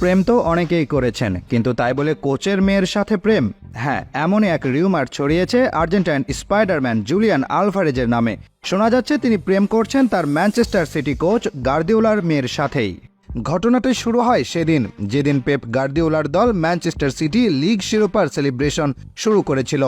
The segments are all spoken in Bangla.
প্রেম তো অনেকেই করেছেন, কিন্তু তাই বলে কোচের মেয়ের সাথে প্রেম? হ্যাঁ, এমনই এক রিউমার ছড়িয়েছে আর্জেন্টাইন স্পাইডারম্যান জুলিয়ান আলভারেজের নামে। শোনা যাচ্ছে তিনি প্রেম করছেন তার ম্যানচেস্টার সিটি কোচ গার্দিওলার মেয়ের সাথেই। ঘটনাটি শুরু হয় সেদিন যেদিন পেপ গার্দিওলার দল ম্যানচেস্টার সিটি লিগ শিরোপার সেলিব্রেশন শুরু করেছিল।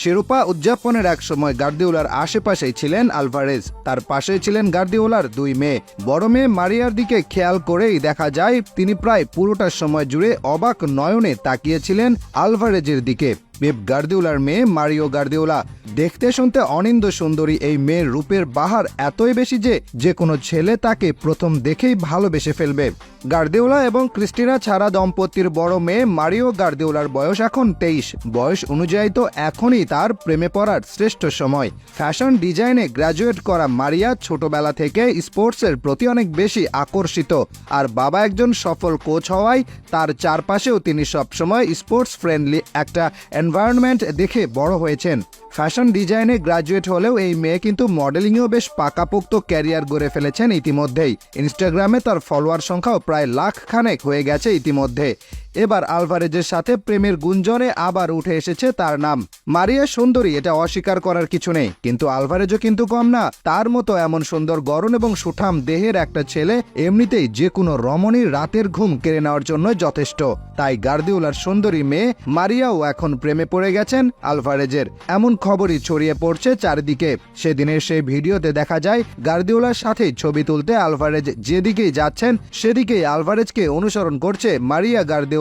শিরোপা উদযাপনের এক সময় গার্দিওলার আশেপাশেই ছিলেন আলভারেজ, তার পাশেই ছিলেন গার্দিওলার দুই মেয়ে। বড় মেয়ে মারিয়ার দিকে খেয়াল করেই দেখা যায় তিনি প্রায় পুরোটা সময় জুড়ে অবাক নয়নে তাকিয়েছিলেন আলভারেজের দিকে। পেপ গার্দিওলার মেয়ে মারিও গার্দিওলা। দেখতে শুনতে অনিন্দ্য সুন্দরী এই মেয়ের রূপের বাহার এতই বেশি যে কোনো ছেলে তাকে প্রথম দেখেই ভালোবেসে ফেলবে। গার্দিওলা এবং ক্রিস্টিনা ছাড়া দম্পতির বড় মেয়ে মারিও গার্দিওলার বয়স এখন 23। বয়স অনুযায়ী তো এখনই তার প্রেমে পড়ার শ্রেষ্ঠ সময়। ফ্যাশন ডিজাইনে গ্র্যাজুয়েট করা মারিয়া ছোটবেলা থেকে স্পোর্টসের প্রতি অনেক বেশি আকর্ষিত, আর বাবা একজন সফল কোচ হওয়ায় তার চারপাশেও তিনি সবসময় স্পোর্টস ফ্রেন্ডলি একটা এনভায়রনমেন্ট দেখে বড় হয়েছেন। ফ্যাশন ডিজাইনে গ্র্যাজুয়েট হলেও এই মেয়ে কিন্তু মডেলিংয়েও বেশ পাকাপোক্ত ক্যারিয়ার গড়ে ফেলেছেন ইতিমধ্যেই। ইনস্টাগ্রামে তার ফলোয়ার সংখ্যাও প্রায় লাখ খানেক হয়ে গেছে ইতিমধ্যে। এবার আলভারেজের সাথে প্রেমের গুঞ্জনে আবার উঠে এসেছে তার নাম। মারিয়া সুন্দরী, এটা অস্বীকার করার কিছু নেই, কিন্তু আলভারেজও কিন্তু কম না। তার মতো এমন সুন্দর গড়ন এবং সুঠাম দেহের একটা ছেলে এমনিতেই যে কোনো রমণীর রাতের ঘুম কেড়ে নেওয়ার জন্য যথেষ্ট। তাই গার্দিওলার সুন্দরী মেয়ে মারিয়াও এখন প্রেমে পড়ে গেছেন আলভারেজের, এমন খবরই ছড়িয়ে পড়ছে চারিদিকে। সেদিনের সেই ভিডিওতে দেখা যায় গার্দিওলার সাথে ছবি তুলতে আলভারেজ যেদিকেই যাচ্ছেন সেদিকেই আলভারেজকে অনুসরণ করছে মারিয়া গার্দিওলার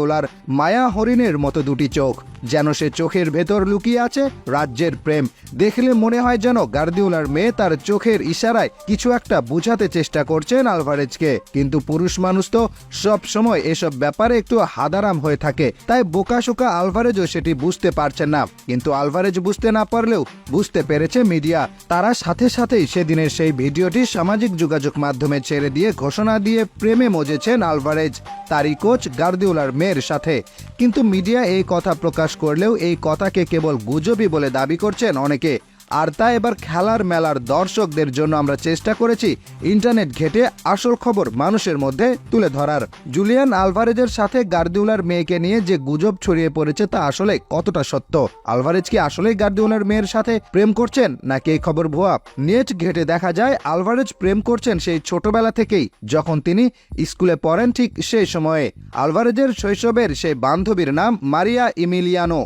মায়া হরিণের মতো দুটি চোখ। যেন সে চোখের ভেতর লুকিয়ে আছে রাজ্যের প্রেম। দেখলে মনে হয় যেন গার্দিওলার মেয়ে তার চোখের ইশারায় কিছু একটা বোঝাতে চেষ্টা করছেন আলভারেজকে। কিন্তু পুরুষ মানুষ তো সব সময় এসব ব্যাপারে একটু হাদারাম হয়ে থাকে, তাই বোকাশোকা আলভারেজও সেটি বুঝতে পারছেন না। কিন্তু আলভারেজ বুঝতে না পারলেও বুঝতে পেরেছে মিডিয়া। তারা সাথে সাথেই সেদিনের সেই ভিডিওটি সামাজিক যোগাযোগ মাধ্যমে ছেড়ে দিয়ে ঘোষণা দিয়ে প্রেমে মজেছেন আলভারেজ তারই কোচ গার্দিওলার মেয়ের সাথে। কিন্তু মিডিয়া এই কথা প্রকাশ করলেও এই কথাকে কেবল গুজবই বলে দাবি করছেন অনেকে। আর তা এবার খেলার মেলার দর্শকদের জন্য আমরা চেষ্টা করেছি ইন্টারনেট ঘেটে আসল খবর মানুষের মধ্যে তুলে ধরার। জুলিয়ান আলভারেজের সাথে গার্দিওলার মেয়েকে নিয়ে যে গুজব ছড়িয়ে পড়েছে তা আসলে কতটা সত্য? আলভারেজ কি আসলেই গার্দিওলার মেয়ের সাথে প্রেম করছেন, নাকি এই খবর ভুয়া? নেট ঘেটে দেখা যায় আলভারেজ প্রেম করছেন সেই ছোটবেলা থেকেই। যখন তিনি স্কুলে পড়েন ঠিক সেই সময়ে আলভারেজের শৈশবের সেই বান্ধবীর নাম মারিয়া ইমিলিয়ানো।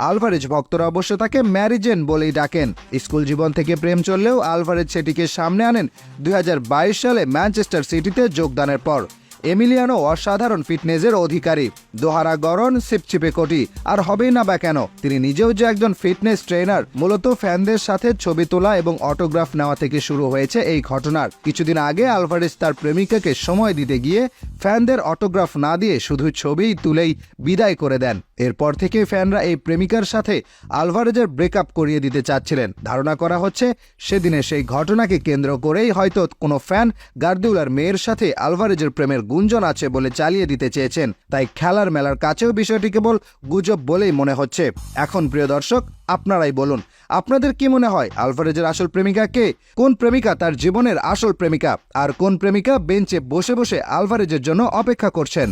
আলভারেজ ভক্তরা অবশ্য তাকে ম্যারিজেন বলেই ডাকেন। স্কুল জীবন থেকে প্রেম চললেও আলভারেজ সেটিকে সামনে আনেন 2022 সালে ম্যানচেস্টার সিটিতে যোগদানের পর। এমিলিয়ানো অসাধারণ ফিটনেসের অধিকারী, দোহারা গড়ন, ছিপছিপে কোটি, আর হবেই না বা কেন। তিনি নিজেও যে একজন ফিটনেস ট্রেনার। মূলত ফ্যানদের সাথে ছবি তোলা এবং অটোগ্রাফ নেওয়া থেকে শুরু হয়েছে এই ঘটনার। কিছুদিন আগে আলভারেজ তার প্রেমিকাকে সময় দিতে গিয়ে ফ্যানদের অটোগ্রাফ না দিয়ে শুধু ছবিই তুলেই বিদায় করে দেন। এরপর থেকে ফ্যানরা এই প্রেমিকার সাথে আলভারেজের ব্রেকআপ করিয়ে দিতে চাচ্ছিলেন। ধারণা করা হচ্ছে সেদিনের সেই ঘটনাকে কেন্দ্র করেই হয়তো কোনো ফ্যান গার্দিওলার মেয়ের সাথে আলভারেজের প্রেমের গুঞ্জন আছে বলে চালিয়ে দিতে চেয়েছেন। তাই খেলার মেলার কাছেও বিষয়টি কেবল গুজব বলেই মনে হচ্ছে। এখন প্রিয় দর্শক, আপনারাই বলুন, আপনাদের কি মনে হয় আলভারেজের আসল প্রেমিকা কে? কোন প্রেমিকা তার জীবনের আসল প্রেমিকা? আর কোন প্রেমিকা বেঞ্চে বসে বসে আলভারেজের জন্য অপেক্ষা করছেন?